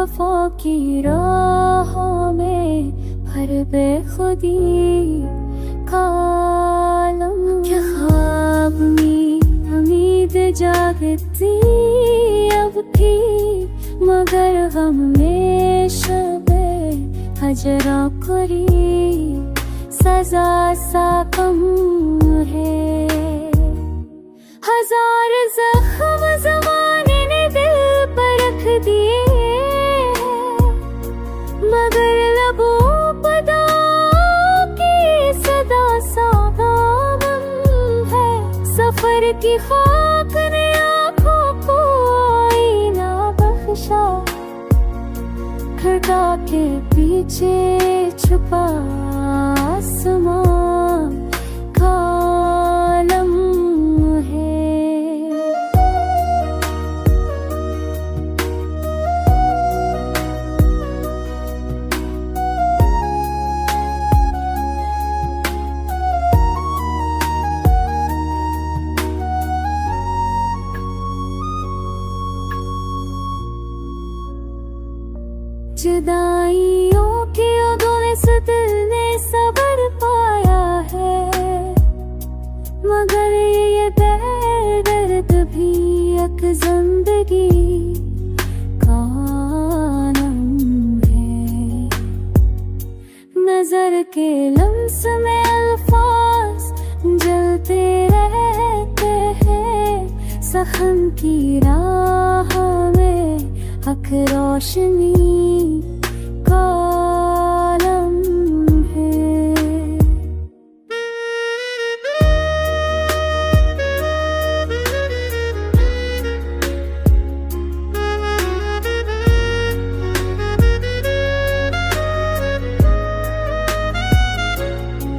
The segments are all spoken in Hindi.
वफा की राहों में भर बेखुदी कालम। क्या ख्वाब में उम्मीद जागती अब भी, मगर गम में शबे हजरा कोरी सजा सा कम है। हजार जख्म ज़माने ने दिल पर रख दिए, मगर लबों पर दाग की सदा सा दामन है। सफर की खाक ने आँखों को आईना बख्शा, घटा के पीछे छुपा आसमां कालम है। जुदाइयों के ओदों से दिल ने सबर पाया है, मगर ये दर्द भी एक जिंदगी का नाम है। नजर के लम्स में अल्फाज जलते रहते हैं, सहन की राह में हक रोशनी कालम है।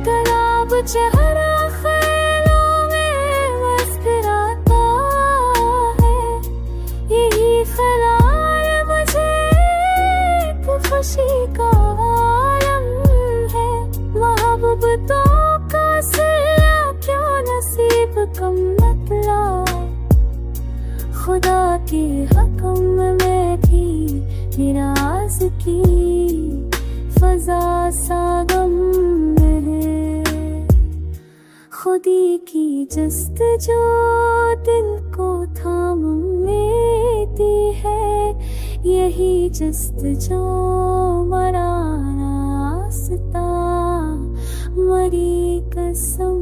तालाब चेहरा ख्यालों में मुस्कुराता है, यही ख्याल मुझे खुशी का आलम है। मोहब्बतों का सिला क्यों नसीब कम निकला, खुदा के हुक्म में थी निराज की फजा सा गम है। खुदी की जस्तजू दिल को थाम लेती है, यही जस्तजू मरा रास्ता मरी कसम।